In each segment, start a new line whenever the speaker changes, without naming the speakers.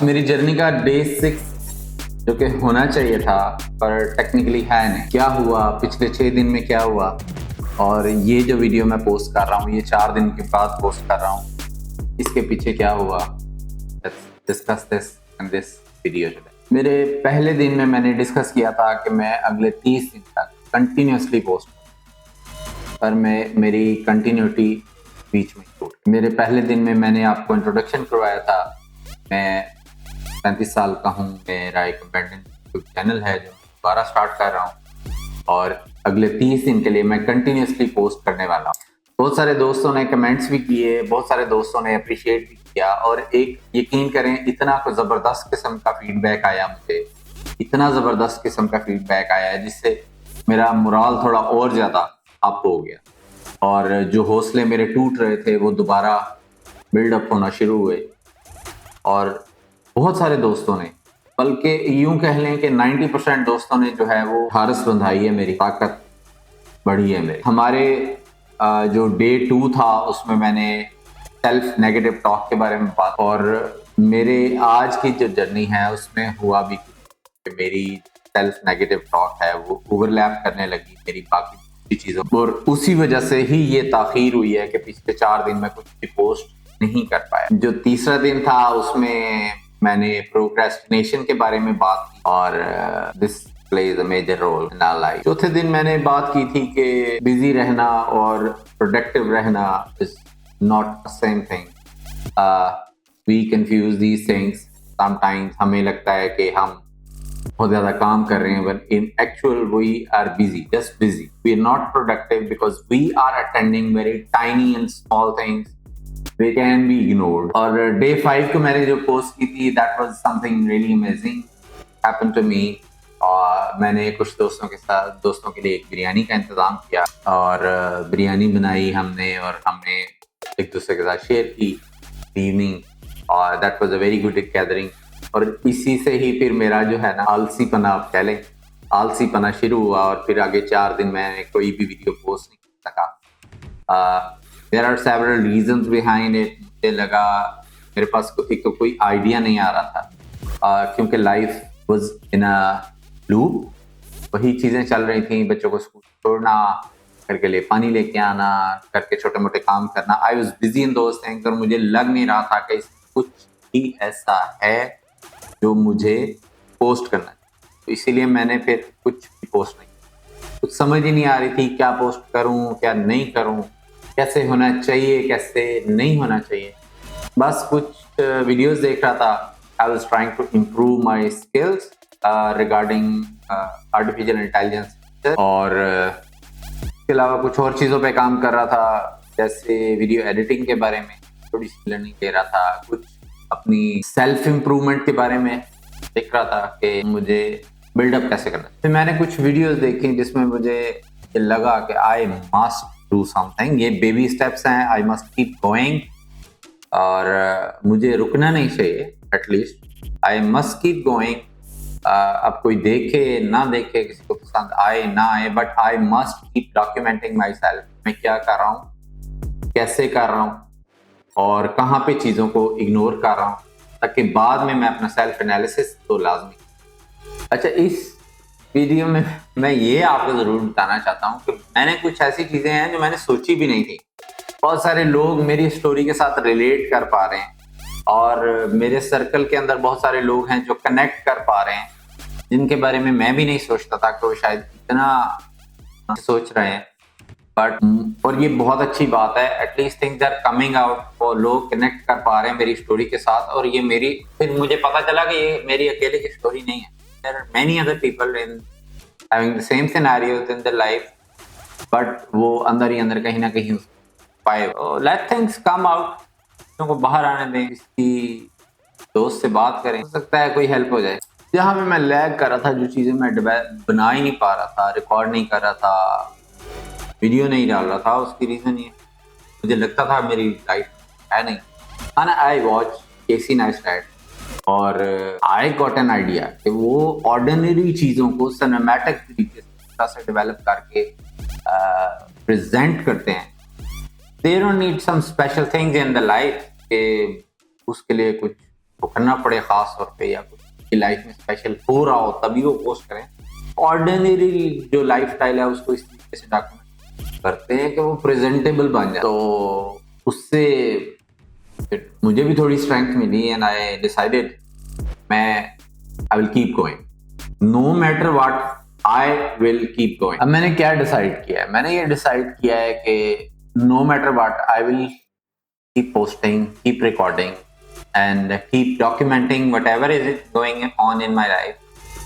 मेरी जर्नी का डे 6 जो कि होना चाहिए था पर टेक्निकली है नहीं। क्या हुआ पिछले 6 दिन में, क्या हुआ, और ये जो वीडियो मैं पोस्ट कर रहा हूँ ये 4 दिन के बाद पोस्ट कर रहा हूँ, इसके पीछे क्या हुआ, discuss this in this video today. मेरे पहले दिन में मैंने डिस्कस किया था कि मैं अगले 30 दिन तक कंटिन्यूसली पोस्ट, पर मेरी कंटिन्यूटी बीच में छूट। मेरे पहले दिन में मैंने आपको इंट्रोडक्शन करवाया था। मैं 35 साल का हूँ, मेरा एक कंपेटेंट यूट्यूब चैनल है जो दोबारा स्टार्ट कर रहा हूँ और अगले 30 दिन के लिए मैं कंटिन्यूसली पोस्ट करने वाला हूँ। बहुत सारे दोस्तों ने कमेंट्स भी किए, बहुत सारे दोस्तों ने अप्रिशिएट भी किया और एक यकीन करें इतना ज़बरदस्त किस्म का फीडबैक आया मुझे, इतना ज़बरदस्त किस्म का फीडबैक आया जिससे मेरा मोराल थोड़ा और ज़्यादा अप हो गया और जो हौसले मेरे टूट रहे थे वो दोबारा बिल्डअप होना शुरू हुए। और बहुत सारे दोस्तों ने, बल्कि यूं कह लें कि 90% दोस्तों ने जो है वो हारस बंधाई है, मेरी ताकत बढ़ी है मेरी। हमारे जो डे 2 था उसमें मैंने सेल्फ नेगेटिव टॉक के बारे में बात, और मेरे आज की जो जर्नी है उसमें हुआ भी कि मेरी सेल्फ नेगेटिव टॉक है वो ओवरलैप करने लगी मेरी बाकी चीजों, और उसी वजह से ही ये ताखीर हुई है कि पिछले 4 दिन में कुछ भी पोस्ट नहीं कर पाया। जो तीसरा दिन था उसमें मैंने प्रोक्रेस्टिनेशन के बारे में बात की और this plays a major role in our life. चौथे दिन मैंने बात की थी कि बिजी रहना और प्रोडक्टिव रहना is not the same thing. We confuse these things sometimes. हमें लगता है कि हम बहुत ज्यादा काम कर रहे हैं, but in actual we are busy, just busy. We are not productive because we are attending very tiny and small things. They can be ignored. और day 5 को मैंने जो पोस्ट की थी, that was something really amazing happened to me. और मैंने कुछ दोस्तों के लिए एक बिरयानी का इंतजाम किया और बिरयानी बनाई हमने और हमने एक दूसरे के साथ शेयर की इवनिंग, और that was a very good gathering. और इसी से ही फिर मेरा जो है ना आलसीपना, आप कह लें आलसीपना शुरू हुआ और फिर आगे 4 दिन मैंने कोई भी वीडियो पोस्ट नहीं कर सका। There are several reasons behind it. मुझे लगा मेरे पास कोई आइडिया नहीं आ रहा था क्योंकि life was in a loop, वही चीज़ें चल रही थी, बच्चों को स्कूल छोड़ना, घर के लिए पानी लेके आना, करके छोटे मोटे काम करना। I was busy in those things और मुझे लग नहीं रहा था कि कुछ ही ऐसा है जो मुझे पोस्ट करना है, तो इसीलिए मैंने फिर कुछ भी पोस्ट नहीं, कुछ समझ ही नहीं आ रही थी क्या पोस्ट करूं क्या नहीं करूं, कैसे होना चाहिए कैसे नहीं होना चाहिए। बस कुछ वीडियोस देख रहा था। I was trying to improve my skills regarding artificial intelligence और इसके अलावा कुछ और चीज़ों पे काम कर रहा था, जैसे वीडियो एडिटिंग के बारे में थोड़ी सी लर्निंग ले रहा था, कुछ अपनी सेल्फ इम्प्रूवमेंट के बारे में देख रहा था कि मुझे बिल्डअप कैसे करना। फिर मैंने कुछ वीडियोस देखी जिसमें मुझे लगा कि आई मस्ट डू समथिंग, ये बेबी स्टेप्स हैं, आई मस्ट कीप गोइंग और मुझे रुकना नहीं चाहिए, at least I must keep going. अब कोई देखे ना देखे, किसी को पसंद आए ना आए, but I must keep documenting my self. मैं क्या कर रहा हूँ, कैसे कर रहा हूँ और कहाँ पे चीज़ों को इग्नोर कर रहा हूँ, ताकि बाद में मैं अपना सेल्फ एनालिसिस तो लाजमी। अच्छा, इस वीडियो में मैं ये आपको ज़रूर बताना चाहता हूँ कि मैंने कुछ ऐसी चीज़ें हैं जो मैंने सोची भी नहीं थी। बहुत सारे लोग मेरी स्टोरी के साथ रिलेट कर पा रहे हैं और मेरे सर्कल के अंदर बहुत सारे लोग हैं जो कनेक्ट कर पा रहे हैं, जिनके बारे में मैं भी नहीं सोचता था कि वो शायद इतना सोच रहे हैं। बट और ये बहुत अच्छी बात है, at least things are coming out और लोग कनेक्ट कर पा रहे हैं मेरी स्टोरी के साथ। और ये मेरी, फिर मुझे पता चला कि ये मेरी अकेले की स्टोरी नहीं है, there are many other people in having the same scenarios in their life, but वो अंदर ही अंदर कहीं ना कहीं पाए। लेट थिंग्स कम आउट, को बाहर आने दें, इसकी दोस्त से बात करें, हो सकता है कोई हेल्प हो जाए। जहाँ पे मैं लैग कर रहा था, जो चीज़ें मैं बना ही नहीं पा रहा था, रिकॉर्ड नहीं कर रहा था, वीडियो नहीं डाल रहा था, उसकी रीज़न ये मुझे लगता था मेरी लाइफ है नहीं। एंड आई वॉच केसी नेस्टैट और आई गॉट एन आइडिया कि वो ऑर्डिनरी चीज़ों को सिनेमैटिक तरीके से डेवलप करके प्रेजेंट करते हैं। They don't need some special things in the life के उसके लिए कुछ को करना पड़े खास तौर पे या कुछ लाइफ में स्पेशल हो रहा हो तभी वो पोस्ट करें। ऑर्डिनरी जो लाइफ स्टाइल है उसको इस तरीके से डॉक्यूमेंट करते हैं कि वो प्रेजेंटेबल बन जाए। तो उससे मुझे भी थोड़ी स्ट्रेंथ मिली and I decided I will keep going no matter what, I will keep going. अब मैंने क्या डिसाइड किया है? मैंने ये डिसाइड किया है कि no matter what I will keep posting, keep recording and keep documenting whatever is it going on in my life,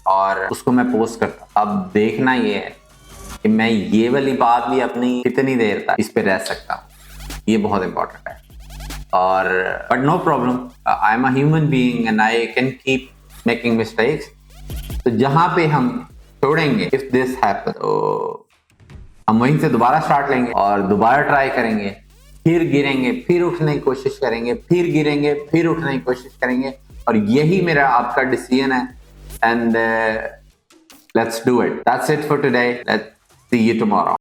और उसको मैं पोस्ट करता। अब देखना ये है कि मैं ये वाली बात भी अपनी कितनी देर तक इस पे रह सकता हूँ, ये बहुत इंपॉर्टेंट है। और but no problem, I am a human being and I can keep making mistakes. तो जहां पे हम छोड़ेंगे, इफ दिस हैपन, तो हम वहीं से दोबारा स्टार्ट लेंगे और दोबारा ट्राई करेंगे, फिर गिरेंगे, फिर उठने की कोशिश करेंगे, फिर गिरेंगे, फिर उठने की कोशिश करेंगे। और यही मेरा आपका डिसीजन है and let's do it. That's it for today, let's see you tomorrow.